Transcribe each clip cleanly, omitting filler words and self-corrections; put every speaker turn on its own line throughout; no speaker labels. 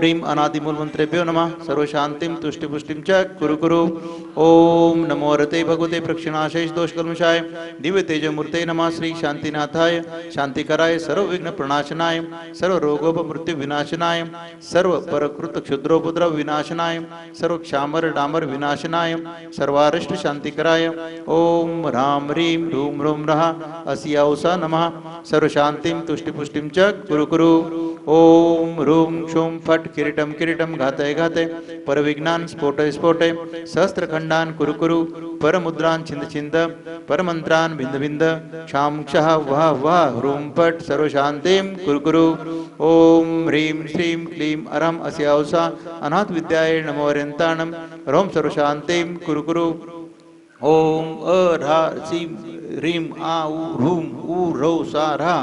ह्रीं अनादिमूलमन्त्रेभ्यो नमः। सर्वशान्तिं तुष्टिपुष्टिं च कुरु कुरु। ओम नमो रते भगवते प्रक्षिणाशेष दोषकल्मषाय दिव्य तेजमूर्ते नमः। श्री शांतिनाथाय शांतिकराय सर्वविघ्न प्रणाशनाय सर्वरोगोपमृत्यु विनाशनाय सर्व परकृत क्षुद्रोपद्रव विनाशनाय सर्व क्षामर डामर विनाशनाय सर्वारिष्ट शांतिकराय ओम राम ह्रीं रूम रूम रहा अस्याउसा नमः। सर्वशान्तिं तुष्टिपुष्टिं च कुरु कुरु। ओम रूम क्षुम फट किरीटम किरीटम घातय घातय परविघ्नान् स्फोटय स्फोटय सहस्त्रखंडान् कुरु कुरु। परमुद्रान् छिंद छिंद परमंत्रान् बिंद बिंद क्षाम क्षः वह वह ह्रूम फट सर्वशान्तिं कुरु कुरु। ओम ह्रीं श्रीं क्लीं अरहम अस्याउसा अनाथ विद्याय नमो अरियन्ताणं रोम सर्वशान्तिं कुरु कुरु। ओम अरा सीम ह्रीं आ ऊ ह्रूम ऊ रौ सा रा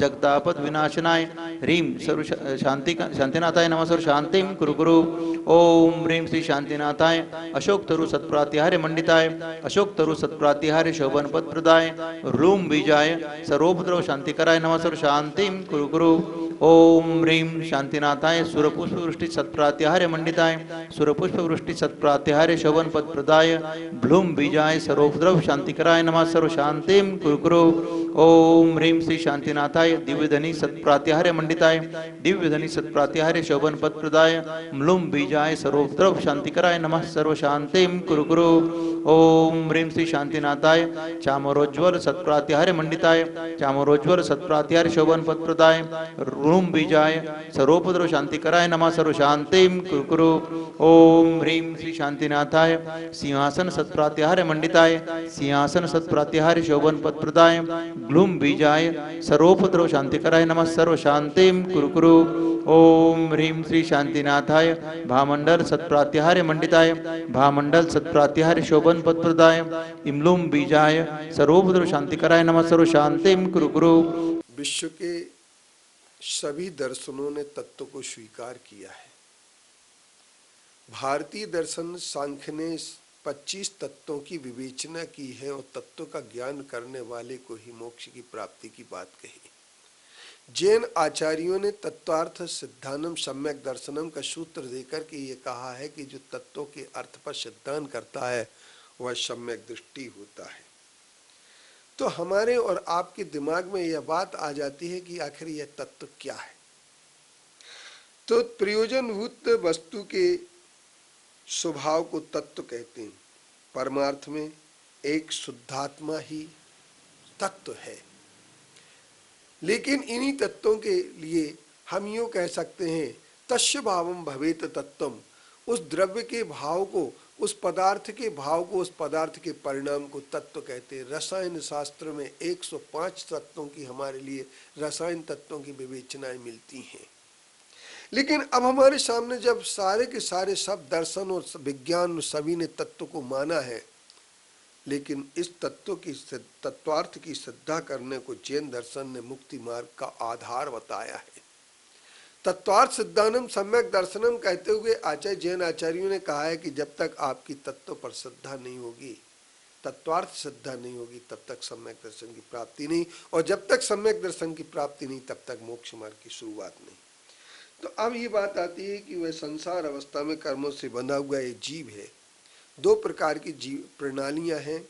जगदापद विनाशनाय ह्रीं सर्व शांति शांतिनाथाय नमः। सर्व शांतिं कुरु कुरु। ओम ह्रीं श्री शांतिनाथाय अशोक तरु सत्प्रातिहार्य मंडिताय अशोक तरु सत्प्रातिहार्य शोभन पद प्रदाय रूम बीजाय सर्वोपद्रव शांतिकराय नमः। सर्व शांतिं कुरु कुरु। ओम ह्रीं शांतिनाथाय सुरपुष्प वृष्टि सत्प्रातिहार्य मंडिताय सुरपुष्प वृष्टि सत्प्रातिहार्य शोभन पद प्रदाय ब्लूम बीजाय सर्वोपद्रव शांतिकराय नमः। सर्व शांतिं कुरु कुरु। ओम ह्रीं श्री शांतिनाथाय दिव्यधनि सत्प्रातिहार्य मंडिताय दिव्यधनि सत्प्रातिहार्य शोभन पद प्रदाय म्लूम बीजाय सर्वोपद्रव शांतिकराय नमः। सर्व शांतिं कुरु कुरु। ओम ह्रीं श्री शांतिनाथाय चामरोज्वल सत्प्रातिहार्य मंडिताय चामरोज्वल सत्प्रातिहार्य शोभन पद प्रदाय रूम बीजाय सर्वोपद्रव शांतिकराय नमः। सर्व शांतिं कुरु कुरु। ओम ह्रीं श्री शांतिनाथाय सिंहासन सत्प्रातिहार्य मंडिताय सिंहासन सत्प्रातिहार्य शोभन पद प्रदाय ग्लूम बीजाय सर्वोपद्रव शांतिकराय नमः। सर्व शांतिं कुरु कुरु। ओम ह्रीं श्री शांतिनाथाय भामंडल सत्प्रातिहार्य मंडिताय भामंडल सत्प्रातिहार्य शोभन पद प्रदाय इमलूम बीजाय सर्वोपद्रव शांतिकराय नमः। सर्व शांतिं कुरु कुरु।
विश्व के सभी दर्शनों ने तत्व को स्वीकार किया है। भारतीय दर्शन सांख्य ने 25 तत्वों की विवेचना की है और तत्व का ज्ञान करने वाले को ही मोक्ष की प्राप्ति की बात कही। जैन आचार्यों ने तत्वार्थ सिद्धानम सम्यक दर्शनम का सूत्र देकर के ये कहा है कि जो तत्वों के अर्थ पर सिद्धांत करता है वह सम्यक दृष्टि होता है। तो हमारे और आपके दिमाग में यह बात आ जाती है कि आखिर यह तत्व क्या है। तो प्रयोजनभूत वस्तु के स्वभाव को तत्व कहते हैं। परमार्थ में एक शुद्धात्मा ही तत्व है। लेकिन इन्हीं तत्वों के लिए हम यूं कह सकते हैं तस्य भावम भवेत तत्वम, उस द्रव्य के भाव को, उस पदार्थ के भाव को, उस पदार्थ के परिणाम को तत्व कहते हैं। रसायन शास्त्र में 105 तत्वों की हमारे लिए रसायन तत्वों की विवेचनाएं मिलती हैं। लेकिन अब हमारे सामने जब सारे के सारे सब दर्शन और विज्ञान सभी ने तत्व को माना है, लेकिन इस तत्व की तत्वार्थ की श्रद्धा करने को जैन दर्शन ने मुक्ति मार्ग का आधार बताया है। तत्वार्थ सिद्धानम सम्यक दर्शनम कहते हुए आचार्य जैन आचार्यों ने कहा है कि जब तक आपकी तत्व पर श्रद्धा नहीं होगी, तत्वार्थ श्रद्धा नहीं होगी, तब तक सम्यक दर्शन की प्राप्ति नहीं, और जब तक सम्यक दर्शन की प्राप्ति नहीं तब तक मोक्ष मार्ग की शुरुआत नहीं। तो अब ये बात आती है कि वह संसार अवस्था में कर्मों से बंधा हुआ एक जीव है। दो प्रकार की जीव प्रणालियां हैं,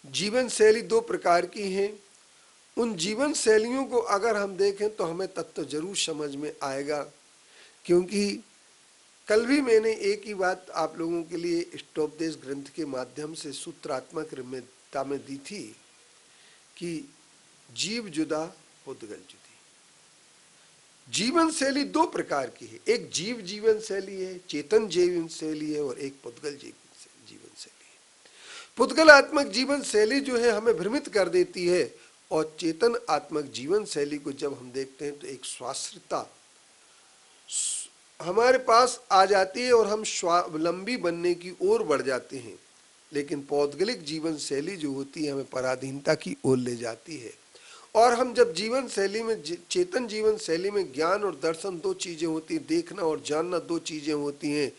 जीवन शैली दो प्रकार की हैं। उन जीवन शैलियों को अगर हम देखें तो हमें तत्व जरूर समझ में आएगा, क्योंकि कल भी मैंने एक ही बात आप लोगों के लिए इष्टोपदेश ग्रंथ के माध्यम से सूत्रात्मक में दी थी कि जीव जुदा पुद्गल जुदी। जीवन शैली दो प्रकार की है, एक जीव जीवन शैली है, चेतन जीवन शैली है, और एक पुद्गल जीवन शैली है। पुद्गलात्मक जीवन शैली जो है हमें भ्रमित कर देती है, और चेतन आत्मक जीवन शैली को जब हम देखते हैं तो एक स्वाश्रिता हमारे पास आ जाती है और हम स्वावलंबी बनने की ओर बढ़ जाते हैं। लेकिन पौद्गलिक जीवन शैली जो होती है हमें पराधीनता की ओर ले जाती है। और हम जब जीवन शैली में चेतन जीवन शैली में ज्ञान और दर्शन दो चीजें होती हैं, देखना और जानना दो चीजें होती हैं,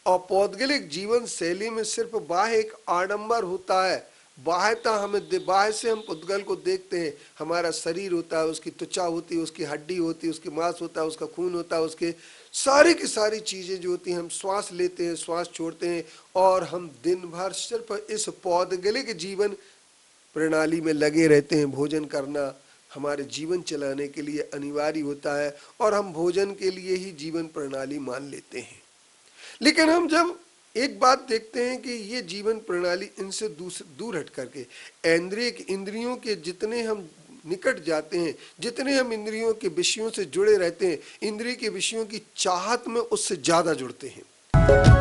और पौद्गलिक जीवन शैली में सिर्फ बाह्य एक आडंबर होता है, बाह्यता बाह्य से हम पुद्गल को देखते हैं, हमारा शरीर होता है, उसकी त्वचा होती है, उसकी हड्डी होती है, उसकी मांस होता है, उसका खून होता है, उसके सारी की सारी चीजें जो होती हैं, हम श्वास लेते हैं, श्वास छोड़ते हैं, और हम दिन भर सिर्फ इस पौद्गलिक जीवन प्रणाली में लगे रहते हैं। भोजन करना हमारे जीवन चलाने के लिए अनिवार्य होता है, और हम भोजन के लिए ही जीवन प्रणाली मान लेते हैं। लेकिन हम जब एक बात देखते हैं कि ये जीवन प्रणाली इनसे दूर हट करके इंद्रियों के जितने हम निकट जाते हैं, जितने हम इंद्रियों के विषयों से जुड़े रहते हैं, इंद्रिय के विषयों की चाहत में उससे ज्यादा जुड़ते हैं।